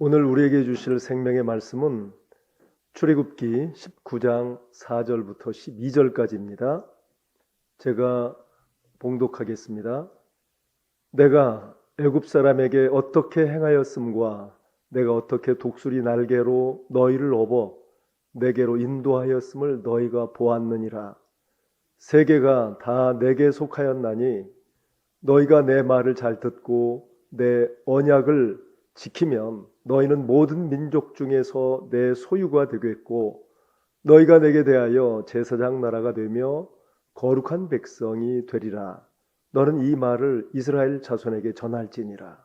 오늘 우리에게 주실 생명의 말씀은 출애굽기 19장 4절부터 12절까지입니다. 제가 봉독하겠습니다. 내가 애굽 사람에게 어떻게 행하였음과 내가 어떻게 독수리 날개로 너희를 업어 내게로 인도하였음을 너희가 보았느니라. 세계가 다 내게 속하였나니 너희가 내 말을 잘 듣고 내 언약을 지키면 너희는 모든 민족 중에서 내 소유가 되겠고 너희가 내게 대하여 제사장 나라가 되며 거룩한 백성이 되리라. 너는 이 말을 이스라엘 자손에게 전할지니라.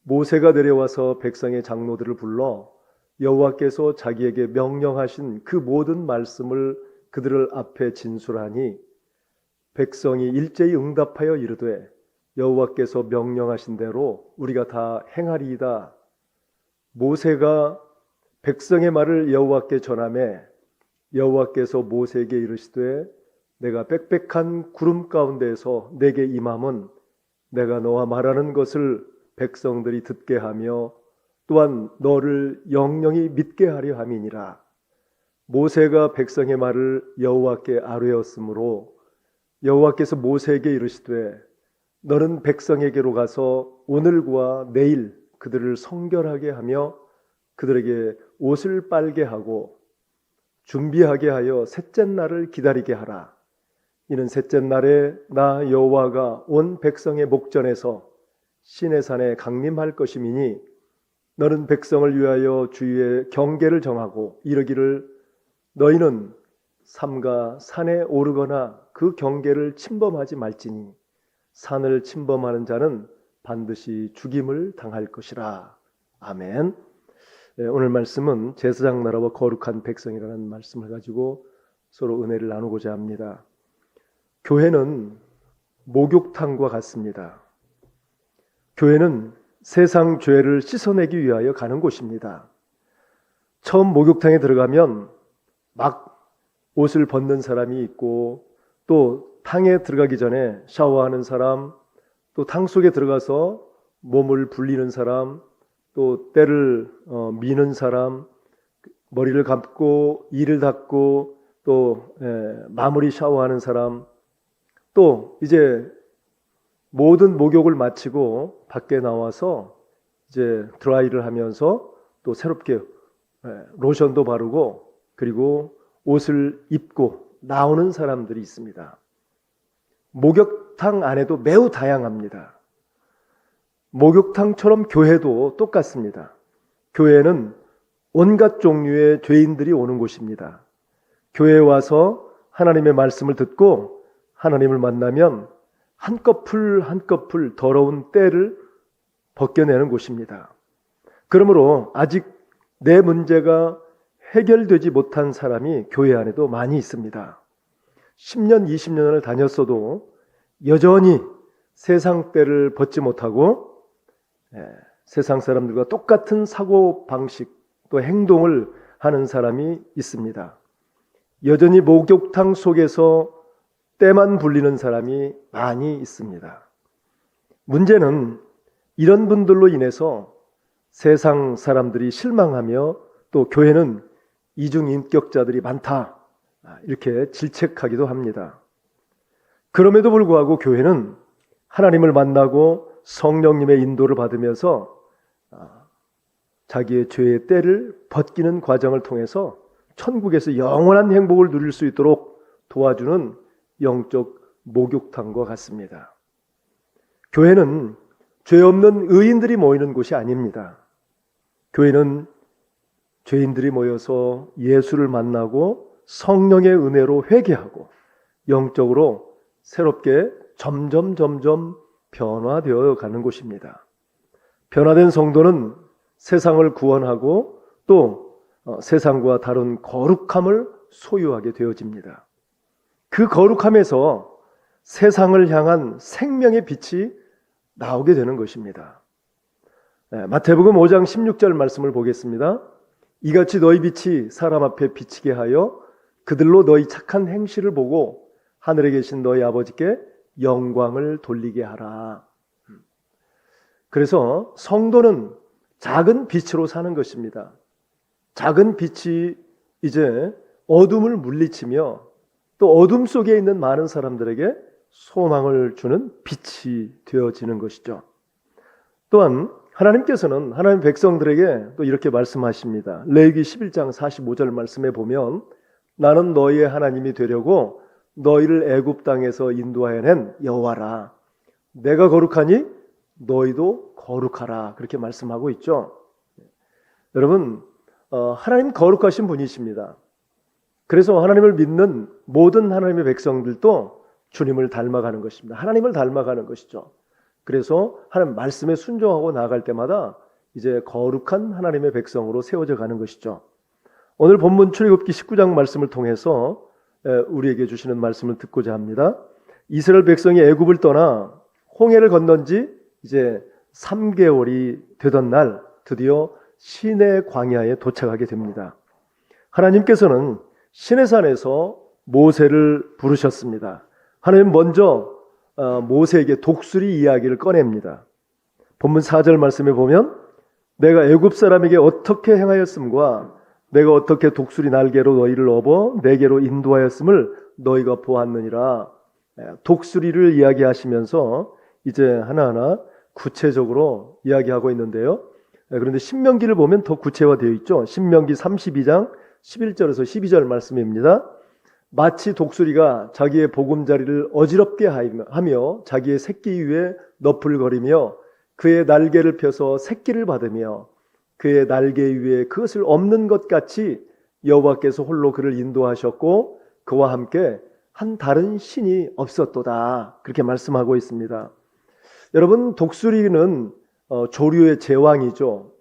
모세가 내려와서 백성의 장로들을 불러 여호와께서 자기에게 명령하신 그 모든 말씀을 그들을 앞에 진술하니 백성이 일제히 응답하여 이르되 여호와께서 명령하신 대로 우리가 다 행하리이다. 모세가 백성의 말을 여호와께 전하매 여호와께서 모세에게 이르시되 내가 빽빽한 구름 가운데에서 내게 임함은 내가 너와 말하는 것을 백성들이 듣게 하며 또한 너를 영영히 믿게 하려 함이니라. 모세가 백성의 말을 여호와께 아뢰었으므로 여호와께서 모세에게 이르시되 너는 백성에게로 가서 오늘과 내일 그들을 성결하게 하며 그들에게 옷을 빨게 하고 준비하게 하여 셋째 날을 기다리게 하라. 이는 셋째 날에 나 여호와가 온 백성의 목전에서 시내산에 강림할 것임이니 너는 백성을 위하여 주위에 경계를 정하고 이르기를 너희는 삼가 산에 오르거나 그 경계를 침범하지 말지니 산을 침범하는 자는 반드시 죽임을 당할 것이라. 아멘. 오늘 말씀은 제사장 나라와 거룩한 백성이라는 말씀을 가지고 서로 은혜를 나누고자 합니다. 교회는 목욕탕과 같습니다. 교회는 세상 죄를 씻어내기 위하여 가는 곳입니다. 처음 목욕탕에 들어가면 막 옷을 벗는 사람이 있고 또 탕에 들어가기 전에 샤워하는 사람, 또 탕 속에 들어가서 몸을 불리는 사람, 또 때를 미는 사람, 머리를 감고 이를 닦고 또 마무리 샤워하는 사람, 또 이제 모든 목욕을 마치고 밖에 나와서 이제 드라이를 하면서 또 새롭게 로션도 바르고 그리고 옷을 입고 나오는 사람들이 있습니다. 목욕탕 안에도 매우 다양합니다. 목욕탕처럼 교회도 똑같습니다. 교회는 온갖 종류의 죄인들이 오는 곳입니다. 교회에 와서 하나님의 말씀을 듣고 하나님을 만나면 한꺼풀 한꺼풀 더러운 때를 벗겨내는 곳입니다. 그러므로 아직 내 문제가 해결되지 못한 사람이 교회 안에도 많이 있습니다. 10년, 20년을 다녔어도 여전히 세상 때를 벗지 못하고 세상 사람들과 똑같은 사고 방식 또 행동을 하는 사람이 있습니다. 여전히 목욕탕 속에서 때만 불리는 사람이 많이 있습니다. 문제는 이런 분들로 인해서 세상 사람들이 실망하며 또 교회는 이중인격자들이 많다 이렇게 질책하기도 합니다. 그럼에도 불구하고 교회는 하나님을 만나고 성령님의 인도를 받으면서 자기의 죄의 때를 벗기는 과정을 통해서 천국에서 영원한 행복을 누릴 수 있도록 도와주는 영적 목욕탕과 같습니다. 교회는 죄 없는 의인들이 모이는 곳이 아닙니다. 교회는 죄인들이 모여서 예수를 만나고 성령의 은혜로 회개하고 영적으로 새롭게 점점 변화되어 가는 곳입니다. 변화된 성도는 세상을 구원하고 또 세상과 다른 거룩함을 소유하게 되어집니다. 그 거룩함에서 세상을 향한 생명의 빛이 나오게 되는 것입니다. 마태복음 5장 16절 말씀을 보겠습니다. 이같이 너희 빛이 사람 앞에 비치게 하여 그들로 너희 착한 행실을 보고 하늘에 계신 너희 아버지께 영광을 돌리게 하라. 그래서 성도는 작은 빛으로 사는 것입니다. 작은 빛이 이제 어둠을 물리치며 또 어둠 속에 있는 많은 사람들에게 소망을 주는 빛이 되어지는 것이죠. 또한 하나님께서는 하나님 백성들에게 또 이렇게 말씀하십니다. 레위기 11장 45절 말씀에 보면 나는 너희의 하나님이 되려고 너희를 애굽 땅에서 인도하여 낸 여호와라. 내가 거룩하니 너희도 거룩하라. 그렇게 말씀하고 있죠. 여러분, 하나님 거룩하신 분이십니다. 그래서 하나님을 믿는 모든 하나님의 백성들도 주님을 닮아가는 것입니다. 하나님을 닮아가는 것이죠. 그래서 하나님 말씀에 순종하고 나아갈 때마다 이제 거룩한 하나님의 백성으로 세워져 가는 것이죠. 오늘 본문 출애굽기 19장 말씀을 통해서 우리에게 주시는 말씀을 듣고자 합니다. 이스라엘 백성이 애굽을 떠나 홍해를 건넌 지 이제 3개월이 되던 날 드디어 시내 광야에 도착하게 됩니다. 하나님께서는 시내산에서 모세를 부르셨습니다. 하나님 먼저 모세에게 독수리 이야기를 꺼냅니다. 본문 4절 말씀에 보면 내가 애굽 사람에게 어떻게 행하였음과 내가 어떻게 독수리 날개로 너희를 업어 내게로 인도하였음을 너희가 보았느니라. 독수리를 이야기하시면서 이제 하나하나 구체적으로 이야기하고 있는데요. 그런데 신명기를 보면 더 구체화되어 있죠. 신명기 32장 11절에서 12절 말씀입니다. 마치 독수리가 자기의 보금자리를 어지럽게 하며 자기의 새끼 위에 너풀거리며 그의 날개를 펴서 새끼를 받으며 그의 날개 위에 그것을 엎는 것 같이 여호와께서 홀로 그를 인도하셨고 그와 함께 한 다른 신이 없었도다. 그렇게 말씀하고 있습니다. 여러분, 독수리는 조류의 제왕이죠.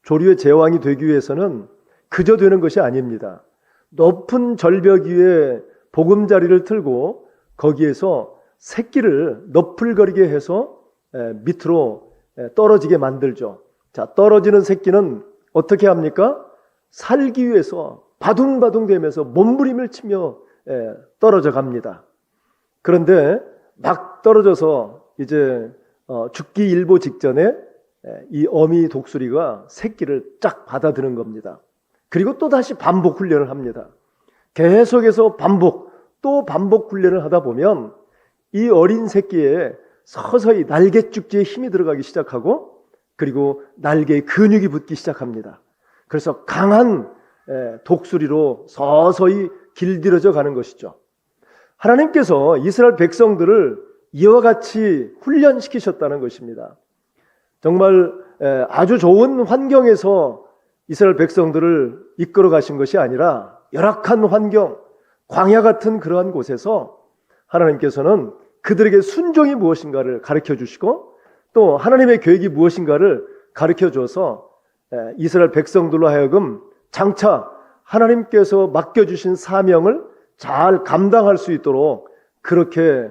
조류의 제왕이 되기 위해서는 그저 되는 것이 아닙니다. 높은 절벽 위에 보금자리를 틀고 거기에서 새끼를 너풀거리게 해서 밑으로 떨어지게 만들죠. 자, 떨어지는 새끼는 어떻게 합니까? 살기 위해서 바둥바둥 되면서 몸부림을 치며 떨어져 갑니다. 그런데 막 떨어져서 이제 죽기 일보 직전에 이 어미 독수리가 새끼를 쫙 받아드는 겁니다. 그리고 또 다시 반복 훈련을 합니다. 계속해서 또 반복 훈련을 하다 보면 이 어린 새끼에 서서히 날개죽지에 힘이 들어가기 시작하고 그리고 날개에 근육이 붙기 시작합니다. 그래서 강한 독수리로 서서히 길들여져 가는 것이죠. 하나님께서 이스라엘 백성들을 이와 같이 훈련시키셨다는 것입니다. 정말 아주 좋은 환경에서 이스라엘 백성들을 이끌어 가신 것이 아니라 열악한 환경, 광야 같은 그러한 곳에서 하나님께서는 그들에게 순종이 무엇인가를 가르쳐 주시고 또 하나님의 계획이 무엇인가를 가르쳐 줘서 이스라엘 백성들로 하여금 장차 하나님께서 맡겨주신 사명을 잘 감당할 수 있도록 그렇게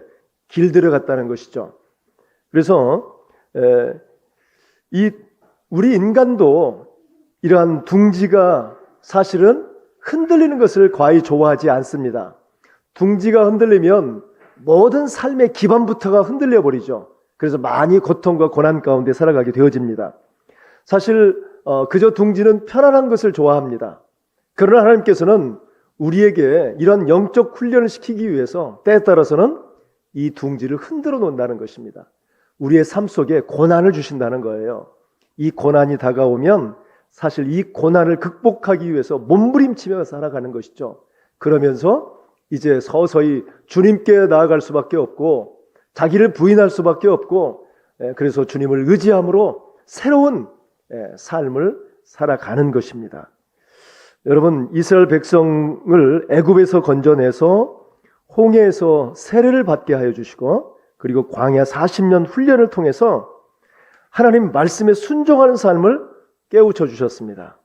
길들여 갔다는 것이죠. 그래서 우리 인간도 이러한 둥지가 사실은 흔들리는 것을 과히 좋아하지 않습니다. 둥지가 흔들리면 모든 삶의 기반부터가 흔들려 버리죠. 그래서 많이 고통과 고난 가운데 살아가게 되어집니다. 사실 그저 둥지는 편안한 것을 좋아합니다. 그러나 하나님께서는 우리에게 이런 영적 훈련을 시키기 위해서 때에 따라서는 이 둥지를 흔들어 놓는다는 것입니다. 우리의 삶 속에 고난을 주신다는 거예요. 이 고난이 다가오면 사실 이 고난을 극복하기 위해서 몸부림치며 살아가는 것이죠. 그러면서 이제 서서히 주님께 나아갈 수밖에 없고 자기를 부인할 수밖에 없고 그래서 주님을 의지함으로 새로운 삶을 살아가는 것입니다. 여러분, 이스라엘 백성을 애굽에서 건져내서 홍해에서 세례를 받게 하여 주시고 그리고 광야 40년 훈련을 통해서 하나님 말씀에 순종하는 삶을 깨우쳐 주셨습니다.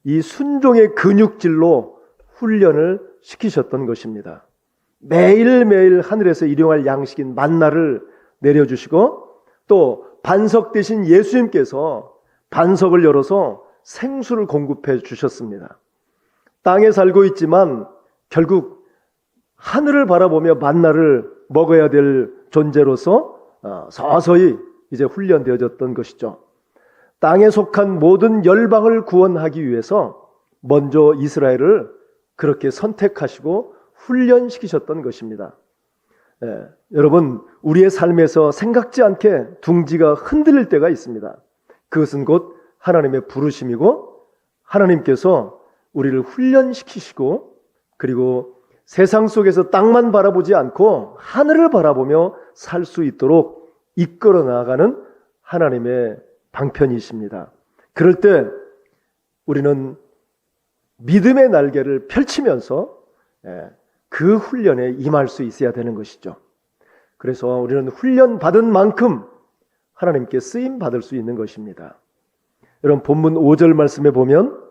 이 순종의 근육질로 훈련을 시키셨던 것입니다. 매일매일 하늘에서 일용할 양식인 만나를 내려주시고 또 반석 대신 예수님께서 반석을 열어서 생수를 공급해 주셨습니다. 땅에 살고 있지만 결국 하늘을 바라보며 만나를 먹어야 될 존재로서 서서히 이제 훈련되어졌던 것이죠. 땅에 속한 모든 열방을 구원하기 위해서 먼저 이스라엘을 그렇게 선택하시고 훈련시키셨던 것입니다. 여러분, 우리의 삶에서 생각지 않게 둥지가 흔들릴 때가 있습니다. 그것은 곧 하나님의 부르심이고 하나님께서 우리를 훈련시키시고 그리고 세상 속에서 땅만 바라보지 않고 하늘을 바라보며 살 수 있도록 이끌어 나가는 하나님의 방편이십니다. 그럴 때 우리는 믿음의 날개를 펼치면서 그 훈련에 임할 수 있어야 되는 것이죠. 그래서 우리는 훈련받은 만큼 하나님께 쓰임 받을 수 있는 것입니다. 여러분, 본문 5절 말씀에 보면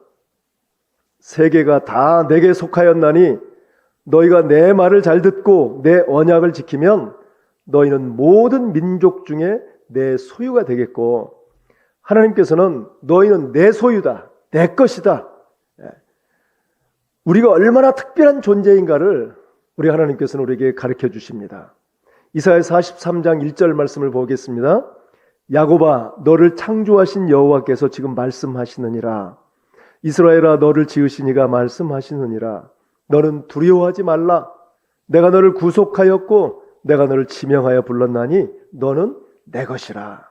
세계가 다 내게 속하였나니 너희가 내 말을 잘 듣고 내 언약을 지키면 너희는 모든 민족 중에 내 소유가 되겠고, 하나님께서는 너희는 내 소유다, 내 것이다. 우리가 얼마나 특별한 존재인가를 우리 하나님께서는 우리에게 가르쳐 주십니다. 이사야 43장 1절 말씀을 보겠습니다. 야곱아, 너를 창조하신 여호와께서 지금 말씀하시느니라. 이스라엘아, 너를 지으신 이가 말씀하시느니라. 너는 두려워하지 말라. 내가 너를 구속하였고 내가 너를 지명하여 불렀나니 너는 내 것이라.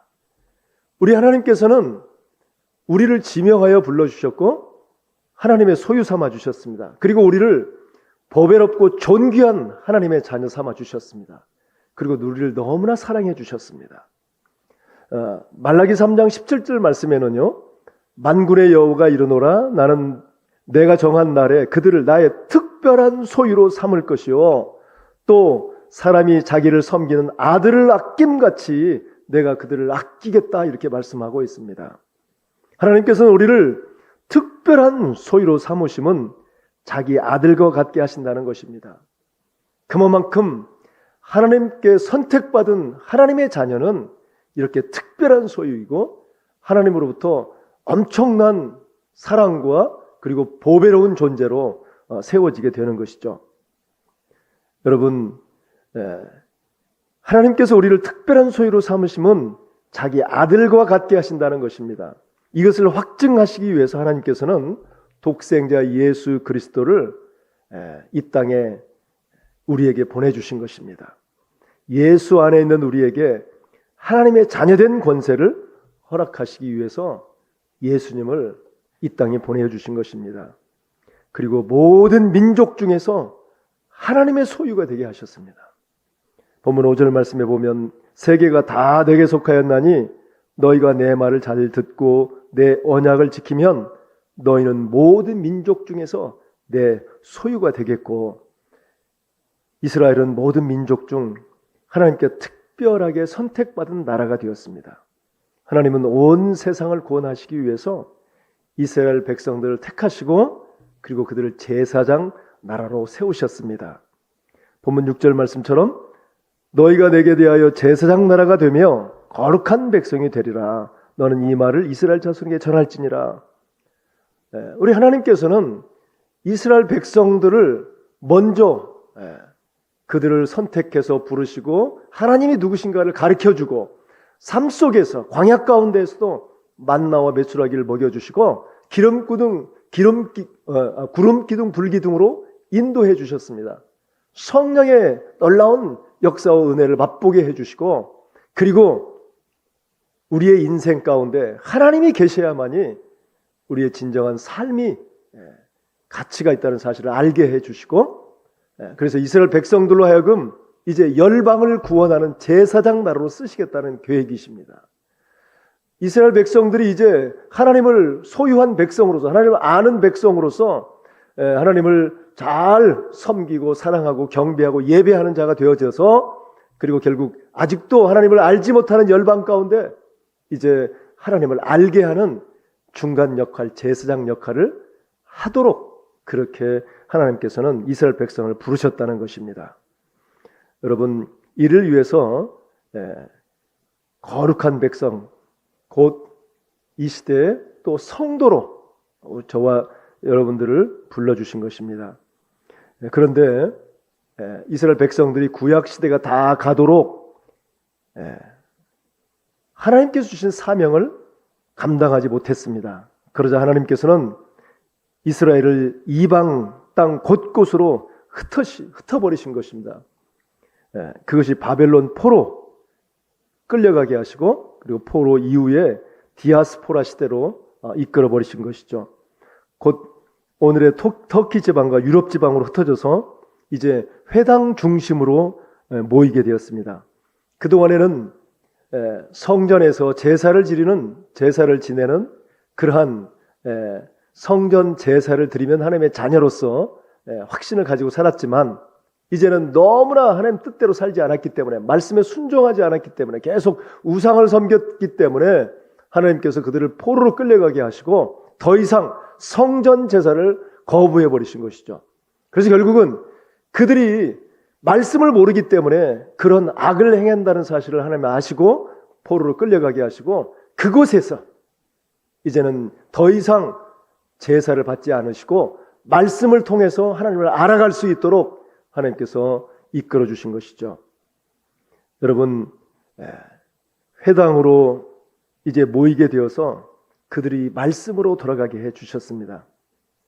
우리 하나님께서는 우리를 지명하여 불러주셨고 하나님의 소유 삼아 주셨습니다. 그리고 우리를 보배롭고 존귀한 하나님의 자녀 삼아 주셨습니다. 그리고 우리를 너무나 사랑해 주셨습니다. 말라기 3장 17절 말씀에는요, 만군의 여호와가 이르노라. 나는 내가 정한 날에 그들을 나의 특별한 소유로 삼을 것이요, 또 사람이 자기를 섬기는 아들을 아낌같이 내가 그들을 아끼겠다, 이렇게 말씀하고 있습니다. 하나님께서는 우리를 특별한 소유로 삼으심은 자기 아들과 같게 하신다는 것입니다. 그만큼 하나님께 선택받은 하나님의 자녀는 이렇게 특별한 소유이고 하나님으로부터 엄청난 사랑과 그리고 보배로운 존재로 세워지게 되는 것이죠. 여러분, 하나님께서 우리를 특별한 소유로 삼으심은 자기 아들과 같게 하신다는 것입니다. 이것을 확증하시기 위해서 하나님께서는 독생자 예수 그리스도를 이 땅에 우리에게 보내주신 것입니다. 예수 안에 있는 우리에게 하나님의 자녀된 권세를 허락하시기 위해서 예수님을 이 땅에 보내주신 것입니다. 그리고 모든 민족 중에서 하나님의 소유가 되게 하셨습니다. 본문 5절 말씀에 보면 세계가 다 내게 속하였나니 너희가 내 말을 잘 듣고 내 언약을 지키면 너희는 모든 민족 중에서 내 소유가 되겠고, 이스라엘은 모든 민족 중 하나님께 특별하게 선택받은 나라가 되었습니다. 하나님은 온 세상을 구원하시기 위해서 이스라엘 백성들을 택하시고 그리고 그들을 제사장 나라로 세우셨습니다. 본문 6절 말씀처럼 너희가 내게 대하여 제사장 나라가 되며 거룩한 백성이 되리라. 너는 이 말을 이스라엘 자손에게 전할지니라. 우리 하나님께서는 이스라엘 백성들을 먼저 그들을 선택해서 부르시고 하나님이 누구신가를 가르쳐주고 삶 속에서 광야 가운데에서도 만나와 메추라기를 먹여주시고 구름 기둥 불기둥으로 인도해 주셨습니다. 성령의 놀라운 역사와 은혜를 맛보게 해주시고, 그리고 우리의 인생 가운데 하나님이 계셔야만이 우리의 진정한 삶이 가치가 있다는 사실을 알게 해주시고, 그래서 이스라엘 백성들로 하여금 이제 열방을 구원하는 제사장 나라로 쓰시겠다는 계획이십니다. 이스라엘 백성들이 이제 하나님을 소유한 백성으로서, 하나님을 아는 백성으로서 하나님을 잘 섬기고 사랑하고 경배하고 예배하는 자가 되어져서, 그리고 결국 아직도 하나님을 알지 못하는 열방 가운데 이제 하나님을 알게 하는 중간 역할, 제사장 역할을 하도록 그렇게 하나님께서는 이스라엘 백성을 부르셨다는 것입니다. 여러분, 이를 위해서 거룩한 백성, 곧 이 시대에 또 성도로 저와 여러분들을 불러주신 것입니다. 그런데 이스라엘 백성들이 구약 시대가 다 가도록 하나님께서 주신 사명을 감당하지 못했습니다. 그러자 하나님께서는 이스라엘을 이방 땅 곳곳으로 흩어버리신 것입니다. 그것이 바벨론 포로 끌려가게 하시고, 그리고 포로 이후에 디아스포라 시대로 이끌어 버리신 것이죠. 곧 오늘의 터키 지방과 유럽 지방으로 흩어져서 이제 회당 중심으로 모이게 되었습니다. 그동안에는 성전에서 제사를 지내는 그러한 성전 제사를 드리면 하나님의 자녀로서 확신을 가지고 살았지만, 이제는 너무나 하나님 뜻대로 살지 않았기 때문에, 말씀에 순종하지 않았기 때문에, 계속 우상을 섬겼기 때문에 하나님께서 그들을 포로로 끌려가게 하시고 더 이상 성전 제사를 거부해 버리신 것이죠. 그래서 결국은 그들이 말씀을 모르기 때문에 그런 악을 행한다는 사실을 하나님 아시고 포로로 끌려가게 하시고, 그곳에서 이제는 더 이상 제사를 받지 않으시고 말씀을 통해서 하나님을 알아갈 수 있도록 하나님께서 이끌어 주신 것이죠. 여러분, 회당으로 이제 모이게 되어서 그들이 말씀으로 돌아가게 해 주셨습니다.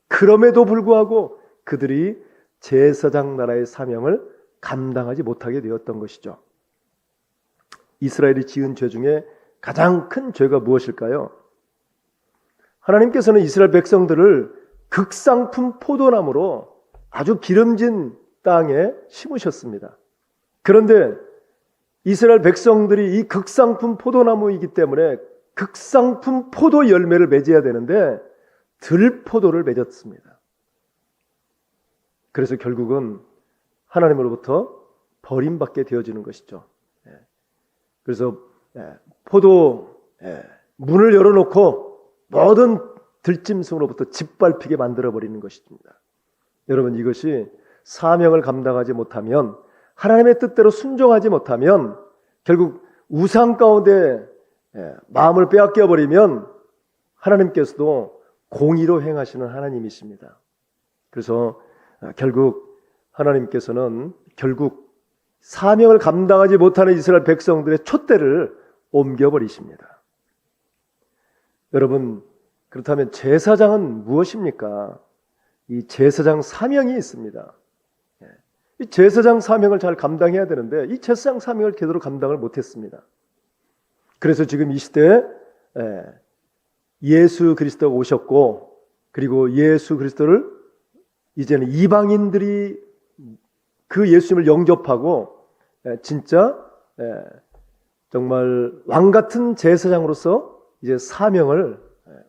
그럼에도 불구하고 그들이 제사장 나라의 사명을 감당하지 못하게 되었던 것이죠. 이스라엘이 지은 죄 중에 가장 큰 죄가 무엇일까요? 하나님께서는 이스라엘 백성들을 극상품 포도나무로 아주 기름진 땅에 심으셨습니다. 그런데 이스라엘 백성들이 이 극상품 포도나무이기 때문에 극상품 포도 열매를 맺어야 되는데 들포도를 맺었습니다. 그래서 결국은 하나님으로부터 버림받게 되어지는 것이죠. 그래서 포도 문을 열어놓고 모든 들짐승으로부터 짓밟히게 만들어버리는 것입니다. 여러분, 이것이 사명을 감당하지 못하면, 하나님의 뜻대로 순종하지 못하면 결국 우상 가운데 마음을 빼앗겨 버리면 하나님께서도 공의로 행하시는 하나님이십니다. 그래서 결국 하나님께서는 사명을 감당하지 못하는 이스라엘 백성들의 촛대를 옮겨버리십니다. 여러분, 그렇다면 제사장은 무엇입니까? 이 제사장 사명이 있습니다. 이 제사장 사명을 잘 감당해야 되는데 이 제사장 사명을 제대로 감당을 못했습니다. 그래서 지금 이 시대에 예수 그리스도가 오셨고, 그리고 예수 그리스도를 이제는 이방인들이 그 예수님을 영접하고 진짜 정말 왕같은 제사장으로서 이제 사명을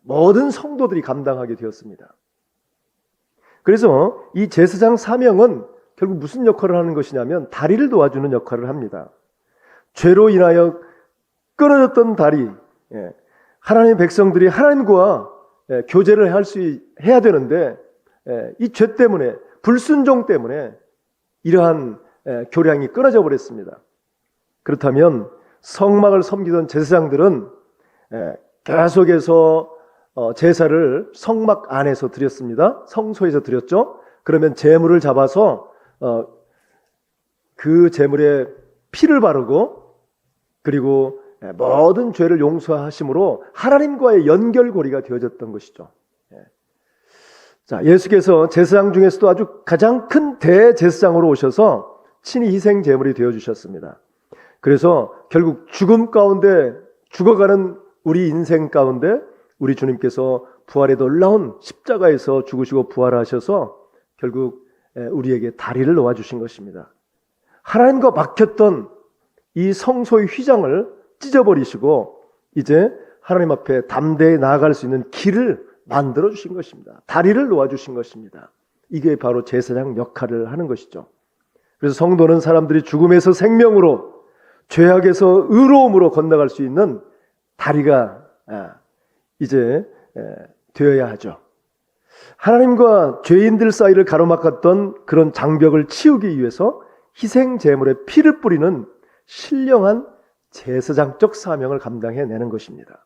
모든 성도들이 감당하게 되었습니다. 그래서 이 제사장 사명은 결국 무슨 역할을 하는 것이냐면 다리를 도와주는 역할을 합니다. 죄로 인하여 끊어졌던 다리, 하나님의 백성들이 하나님과 교제를 해야 되는데 이 죄 때문에, 불순종 때문에 이러한 교량이 끊어져 버렸습니다. 그렇다면 성막을 섬기던 제사장들은 계속해서 제사를 성막 안에서 드렸습니다. 성소에서 드렸죠. 그러면 제물을 잡아서 그 제물에 피를 바르고, 그리고 모든 죄를 용서하심으로 하나님과의 연결고리가 되어졌던 것이죠. 자, 예수께서 제사장 중에서도 아주 가장 큰 대제사장으로 오셔서 친히 희생 제물이 되어 주셨습니다. 그래서 결국 죽음 가운데 죽어가는 우리 인생 가운데 우리 주님께서 부활의 놀라운 십자가에서 죽으시고 부활하셔서 결국 우리에게 다리를 놓아주신 것입니다. 하나님과 막혔던 이 성소의 휘장을 찢어버리시고 이제 하나님 앞에 담대히 나아갈 수 있는 길을 만들어 주신 것입니다. 다리를 놓아주신 것입니다. 이게 바로 제사장 역할을 하는 것이죠. 그래서 성도는 사람들이 죽음에서 생명으로, 죄악에서 의로움으로 건너갈 수 있는 다리가 이제 되어야 하죠. 하나님과 죄인들 사이를 가로막았던 그런 장벽을 치우기 위해서 희생 제물에 피를 뿌리는 신령한 제사장적 사명을 감당해내는 것입니다.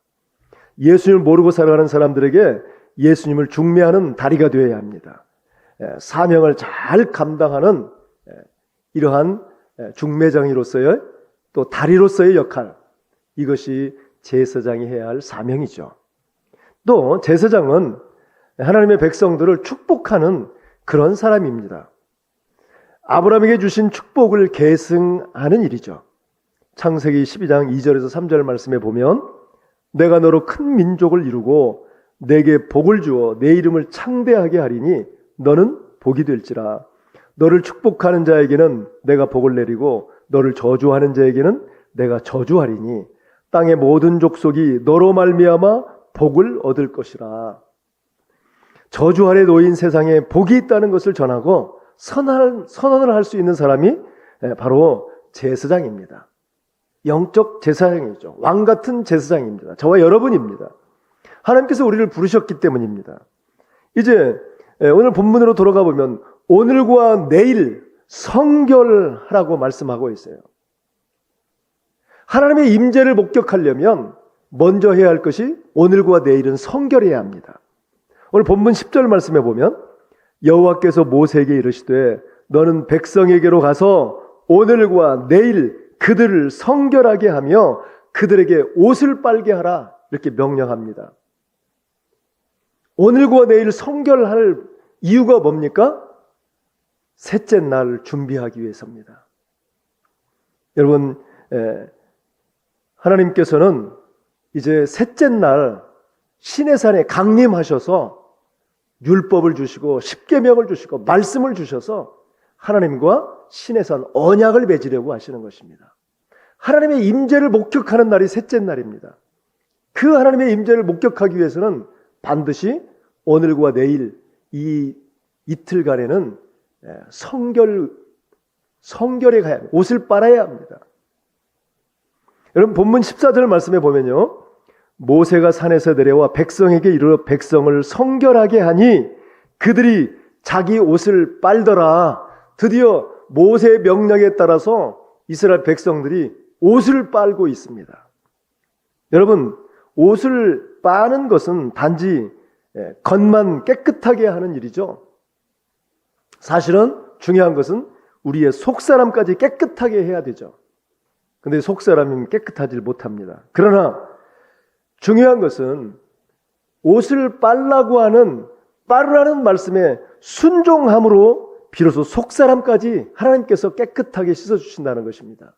예수님을 모르고 살아가는 사람들에게 예수님을 중매하는 다리가 되어야 합니다. 사명을 잘 감당하는 이러한 중매장이로서의, 또 다리로서의 역할, 이것이 제사장이 해야 할 사명이죠. 또 제사장은 하나님의 백성들을 축복하는 그런 사람입니다. 아브라함에게 주신 축복을 계승하는 일이죠. 창세기 12장 2절에서 3절 말씀에 보면 내가 너로 큰 민족을 이루고 내게 복을 주어 내 이름을 창대하게 하리니 너는 복이 될지라. 너를 축복하는 자에게는 내가 복을 내리고 너를 저주하는 자에게는 내가 저주하리니 땅의 모든 족속이 너로 말미암아 복을 얻을 것이라. 저주 아래 놓인 세상에 복이 있다는 것을 전하고 선언을 할 수 있는 사람이 바로 제사장입니다. 영적 제사장이죠. 왕 같은 제사장입니다. 저와 여러분입니다. 하나님께서 우리를 부르셨기 때문입니다. 이제 오늘 본문으로 돌아가 보면 오늘과 내일 성결하라고 말씀하고 있어요. 하나님의 임재를 목격하려면 먼저 해야 할 것이 오늘과 내일은 성결해야 합니다. 오늘 본문 10절 말씀에 보면 여호와께서 모세에게 이르시되 너는 백성에게로 가서 오늘과 내일 그들을 성결하게 하며 그들에게 옷을 빨게 하라 이렇게 명령합니다. 오늘과 내일 성결할 이유가 뭡니까? 셋째 날 준비하기 위해서입니다. 여러분, 하나님께서는 이제 셋째 날 시내산에 강림하셔서 율법을 주시고 십계명을 주시고 말씀을 주셔서 하나님과 시내산 언약을 맺으려고 하시는 것입니다. 하나님의 임재를 목격하는 날이 셋째 날입니다. 그 하나님의 임재를 목격하기 위해서는 반드시 오늘과 내일 이 이틀간에는 성결에 가야 합니다. 옷을 빨아야 합니다. 여러분 본문 14절 말씀에 보면요. 모세가 산에서 내려와 백성에게 이르러 백성을 성결하게 하니 그들이 자기 옷을 빨더라. 드디어 모세의 명령에 따라서 이스라엘 백성들이 옷을 빨고 있습니다. 여러분 옷을 빠는 것은 단지 겉만 깨끗하게 하는 일이죠. 사실은 중요한 것은 우리의 속사람까지 깨끗하게 해야 되죠. 근데 속사람은 깨끗하지 못합니다. 그러나 중요한 것은 옷을 빨으라는 말씀에 순종함으로 비로소 속사람까지 하나님께서 깨끗하게 씻어주신다는 것입니다.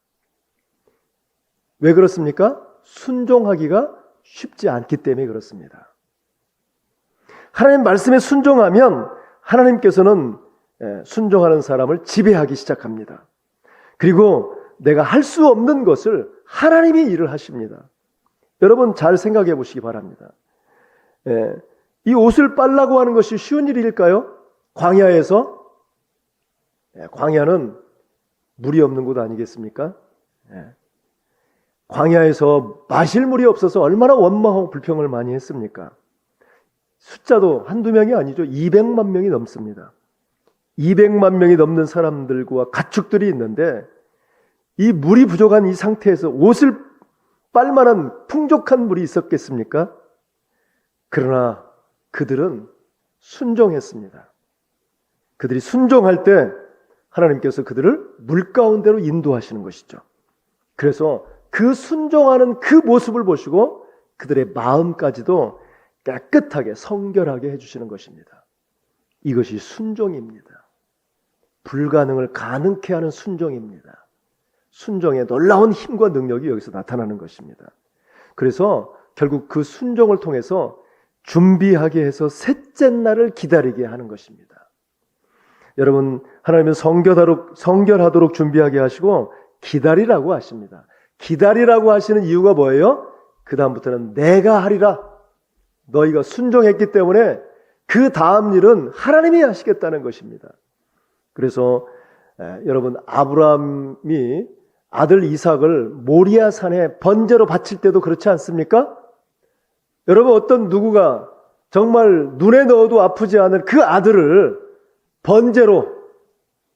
왜 그렇습니까? 순종하기가 쉽지 않기 때문에 그렇습니다. 하나님 말씀에 순종하면 하나님께서는 순종하는 사람을 지배하기 시작합니다. 그리고 내가 할 수 없는 것을 하나님이 일을 하십니다. 여러분 잘 생각해 보시기 바랍니다. 이 옷을 빨라고 하는 것이 쉬운 일일까요? 광야에서? 광야는 물이 없는 곳 아니겠습니까? 광야에서 마실 물이 없어서 얼마나 원망하고 불평을 많이 했습니까? 숫자도 한두 명이 아니죠. 200만 명이 넘습니다. 200만 명이 넘는 사람들과 가축들이 있는데 이 물이 부족한 이 상태에서 옷을 빨만한 풍족한 물이 있었겠습니까? 그러나 그들은 순종했습니다. 그들이 순종할 때 하나님께서 그들을 물 가운데로 인도하시는 것이죠. 그래서 그 순종하는 그 모습을 보시고 그들의 마음까지도 깨끗하게 성결하게 해주시는 것입니다. 이것이 순종입니다. 불가능을 가능케 하는 순종입니다. 순종의 놀라운 힘과 능력이 여기서 나타나는 것입니다. 그래서 결국 그 순종을 통해서 준비하게 해서 셋째 날을 기다리게 하는 것입니다. 여러분 하나님은 성결하도록 준비하게 하시고 기다리라고 하십니다. 기다리라고 하시는 이유가 뭐예요? 그 다음부터는 내가 하리라. 너희가 순종했기 때문에 그 다음 일은 하나님이 하시겠다는 것입니다. 그래서 여러분 아브라함이 아들 이삭을 모리아 산에 번제로 바칠 때도 그렇지 않습니까? 여러분 어떤 누구가 정말 눈에 넣어도 아프지 않은 그 아들을 번제로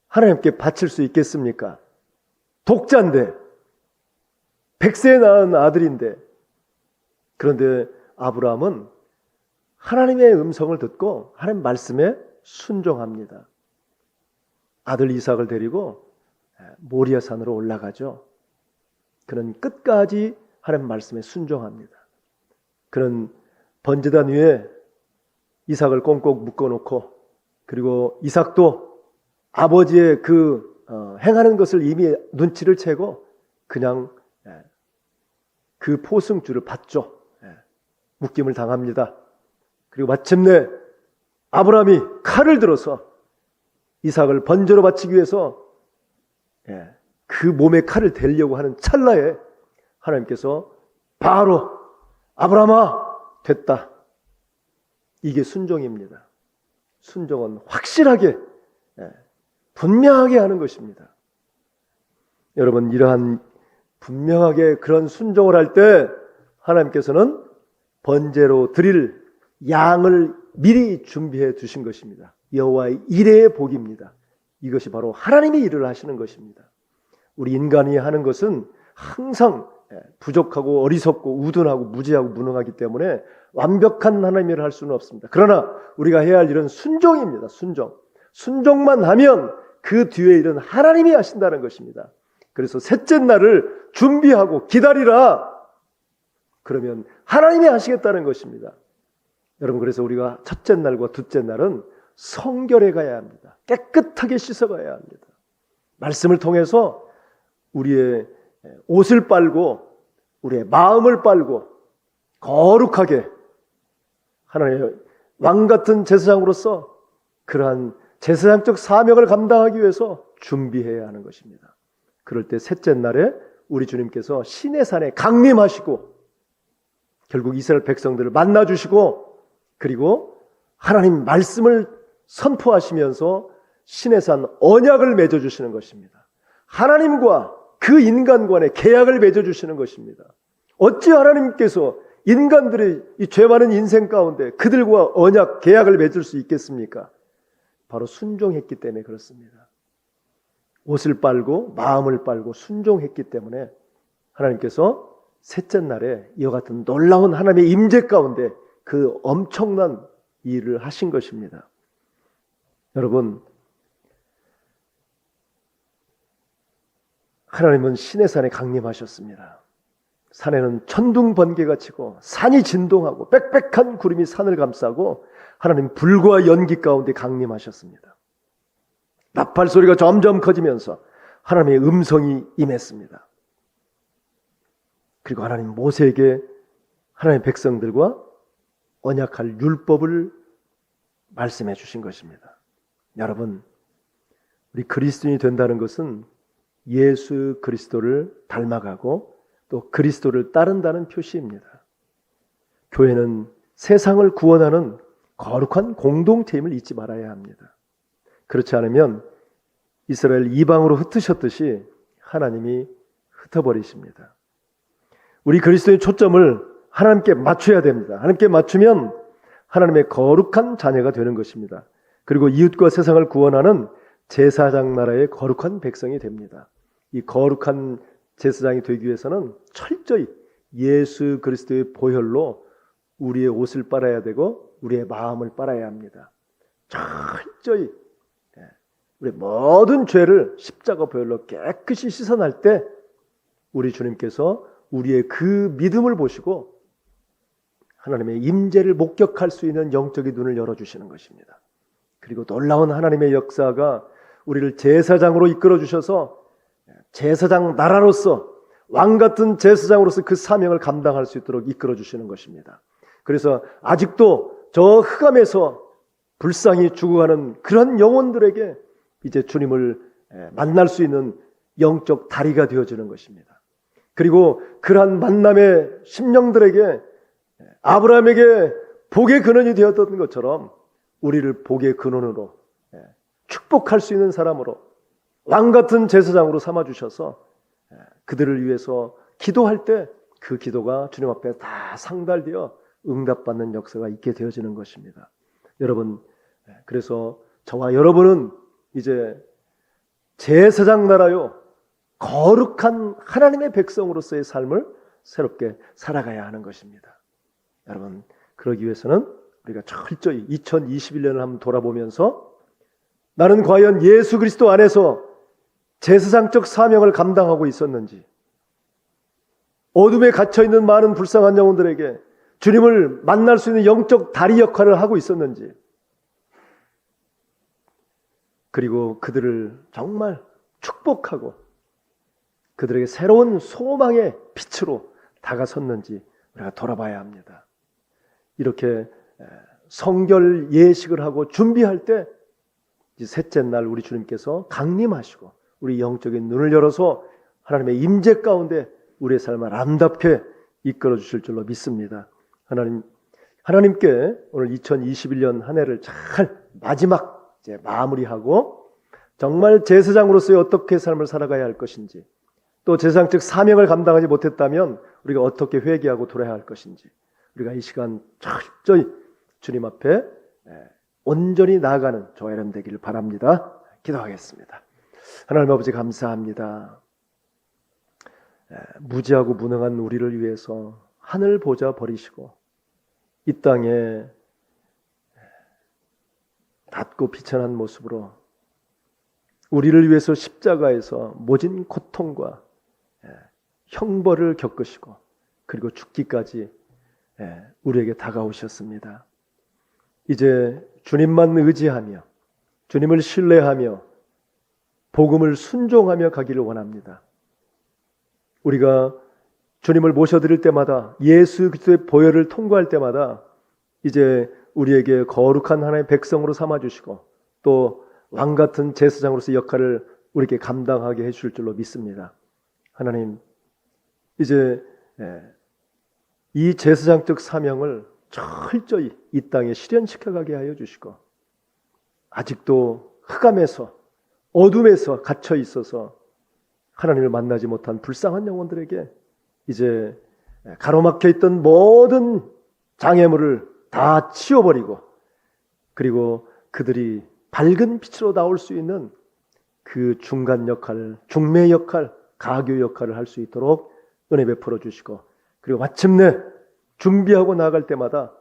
하나님께 바칠 수 있겠습니까? 독자인데 100세에 낳은 아들인데. 그런데 아브라함은 하나님의 음성을 듣고 하나님 말씀에 순종합니다. 아들 이삭을 데리고 모리아 산으로 올라가죠. 그는 끝까지 하나님 말씀에 순종합니다. 그는 번제단 위에 이삭을 꽁꽁 묶어놓고, 그리고 이삭도 아버지의 행하는 것을 이미 눈치를 채고 그냥 그 포승줄을 받죠. 묶임을 당합니다. 그리고 마침내 아브라함이 칼을 들어서 이삭을 번제로 바치기 위해서 그 몸에 칼을 대려고 하는 찰나에 하나님께서 바로 아브라함아 됐다. 이게 순종입니다. 순종은 확실하게 분명하게 하는 것입니다. 여러분, 이러한 분명하게 그런 순종을 할 때 하나님께서는 번제로 드릴 양을 미리 준비해 두신 것입니다. 여호와의 일의 복입니다. 이것이 바로 하나님이 일을 하시는 것입니다. 우리 인간이 하는 것은 항상 부족하고 어리석고 우둔하고 무지하고 무능하기 때문에 완벽한 하나님의 일을 할 수는 없습니다. 그러나 우리가 해야 할 일은 순종입니다. 순종만 하면 그 뒤에 일은 하나님이 하신다는 것입니다. 그래서 셋째 날을 준비하고 기다리라. 그러면 하나님이 하시겠다는 것입니다. 여러분, 그래서 우리가 첫째 날과 둘째 날은 성결해 가야 합니다. 깨끗하게 씻어 가야 합니다. 말씀을 통해서 우리의 옷을 빨고 우리의 마음을 빨고 거룩하게 하나님의 왕같은 제사장으로서 그러한 제사장적 사명을 감당하기 위해서 준비해야 하는 것입니다. 그럴 때 셋째 날에 우리 주님께서 시내산에 강림하시고 결국 이스라엘 백성들을 만나주시고, 그리고 하나님 말씀을 선포하시면서 시내산 언약을 맺어주시는 것입니다. 하나님과 그 인간 간의 계약을 맺어주시는 것입니다. 어찌 하나님께서 인간들의 이 죄 많은 인생 가운데 그들과 언약, 계약을 맺을 수 있겠습니까? 바로 순종했기 때문에 그렇습니다. 옷을 빨고 마음을 빨고 순종했기 때문에 하나님께서 셋째 날에 이와 같은 놀라운 하나님의 임재 가운데 그 엄청난 일을 하신 것입니다. 여러분, 하나님은 시내산에 강림하셨습니다. 산에는 천둥 번개가 치고 산이 진동하고 빽빽한 구름이 산을 감싸고 하나님 불과 연기 가운데 강림하셨습니다. 나팔 소리가 점점 커지면서 하나님의 음성이 임했습니다. 그리고 하나님 모세에게 하나님의 백성들과 언약할 율법을 말씀해 주신 것입니다. 여러분, 우리 그리스도인이 된다는 것은 예수 그리스도를 닮아가고 또 그리스도를 따른다는 표시입니다. 교회는 세상을 구원하는 거룩한 공동체임을 잊지 말아야 합니다. 그렇지 않으면 이스라엘 이방으로 흩으셨듯이 하나님이 흩어버리십니다. 우리 그리스도의 초점을 하나님께 맞춰야 됩니다. 하나님께 맞추면 하나님의 거룩한 자녀가 되는 것입니다. 그리고 이웃과 세상을 구원하는 제사장 나라의 거룩한 백성이 됩니다. 이 거룩한 제사장이 되기 위해서는 철저히 예수 그리스도의 보혈로 우리의 옷을 빨아야 되고 우리의 마음을 빨아야 합니다. 철저히 우리 모든 죄를 십자가 보혈로 깨끗이 씻어낼 때 우리 주님께서 우리의 그 믿음을 보시고 하나님의 임재를 목격할 수 있는 영적인 눈을 열어주시는 것입니다. 그리고 놀라운 하나님의 역사가 우리를 제사장으로 이끌어 주셔서 제사장 나라로서 왕같은 제사장으로서 그 사명을 감당할 수 있도록 이끌어 주시는 것입니다. 그래서 아직도 저 흑암에서 불쌍히 죽어가는 그런 영혼들에게 이제 주님을 만날 수 있는 영적 다리가 되어주는 것입니다. 그리고 그러한 만남의 심령들에게 아브라함에게 복의 근원이 되었던 것처럼 우리를 복의 근원으로 축복할 수 있는 사람으로 왕같은 제사장으로 삼아주셔서 그들을 위해서 기도할 때 그 기도가 주님 앞에 다 상달되어 응답받는 역사가 있게 되어지는 것입니다. 여러분, 그래서 저와 여러분은 이제 제사장 나라요 거룩한 하나님의 백성으로서의 삶을 새롭게 살아가야 하는 것입니다. 여러분, 그러기 위해서는 우리가 철저히 2021년을 한번 돌아보면서 나는 과연 예수 그리스도 안에서 제사장적 사명을 감당하고 있었는지, 어둠에 갇혀있는 많은 불쌍한 영혼들에게 주님을 만날 수 있는 영적 다리 역할을 하고 있었는지, 그리고 그들을 정말 축복하고 그들에게 새로운 소망의 빛으로 다가섰는지 우리가 돌아봐야 합니다. 이렇게 성결 예식을 하고 준비할 때 셋째 날 우리 주님께서 강림하시고 우리 영적인 눈을 열어서 하나님의 임재 가운데 우리의 삶을 아름답게 이끌어 주실 줄로 믿습니다. 하나님께 오늘 2021년 한 해를 잘 마지막 이제 마무리하고 정말 제사장으로서의 어떻게 삶을 살아가야 할 것인지, 또 제사장적 사명을 감당하지 못했다면 우리가 어떻게 회개하고 돌아야 할 것인지, 우리가 이 시간 철저히 주님 앞에 온전히 나아가는 저와 여러분 되기를 바랍니다. 기도하겠습니다. 하나님 아버지 감사합니다. 무지하고 무능한 우리를 위해서 하늘 보좌 버리시고 이 땅에 닫고 비천한 모습으로 우리를 위해서 십자가에서 모진 고통과 형벌을 겪으시고 그리고 죽기까지 우리에게 다가오셨습니다. 이제 주님만 의지하며 주님을 신뢰하며 복음을 순종하며 가기를 원합니다. 우리가 주님을 모셔드릴 때마다, 예수 그리스도의 보혈을 통과할 때마다 이제 우리에게 거룩한 하나님의 백성으로 삼아주시고 또 왕같은 제사장으로서 역할을 우리에게 감당하게 해주실 줄로 믿습니다. 하나님, 이제 이 제사장적 사명을 철저히 이 땅에 실현시켜가게 하여 주시고, 아직도 흑암에서 어둠에서 갇혀 있어서 하나님을 만나지 못한 불쌍한 영혼들에게 이제 가로막혀 있던 모든 장애물을 다 치워버리고, 그리고 그들이 밝은 빛으로 나올 수 있는 그 중간 역할, 중매 역할, 가교 역할을 할 수 있도록 은혜 베풀어 주시고, 그리고 마침내 준비하고 나아갈 때마다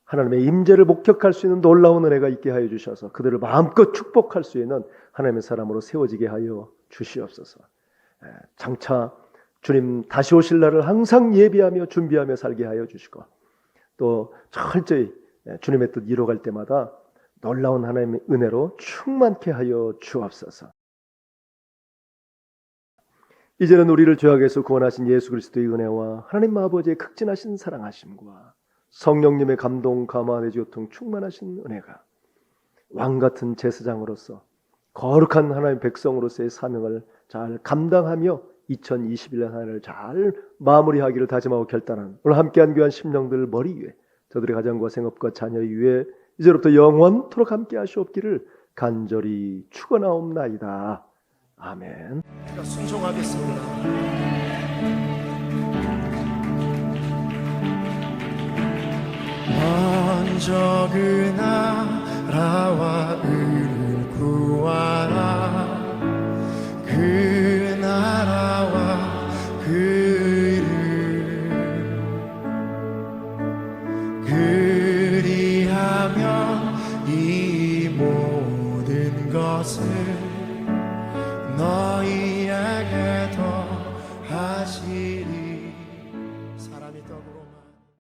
하나님의 임재를 목격할 수 있는 놀라운 은혜가 있게 하여 주셔서 그들을 마음껏 축복할 수 있는 하나님의 사람으로 세워지게 하여 주시옵소서. 장차 주님 다시 오실 날을 항상 예비하며 준비하며 살게 하여 주시고, 또 철저히 주님의 뜻 이루어갈 때마다 놀라운 하나님의 은혜로 충만케 하여 주옵소서. 이제는 우리를 죄악에서 구원하신 예수 그리스도의 은혜와 하나님 아버지의 극진하신 사랑하심과 성령님의 감동, 감화, 내주 교통 충만하신 은혜가 왕같은 제사장으로서 거룩한 하나님의 백성으로서의 사명을 잘 감당하며 2021년 한 해를 잘 마무리하기를 다짐하고 결단하는 오늘 함께한 귀한 심령들 머리 위에, 저들의 가정과 생업과 자녀 위에 이제부터 영원토록 함께 하시옵기를 간절히 축원하옵나이다. 아멘. 순종하겠습니다. 먼저 그 나라와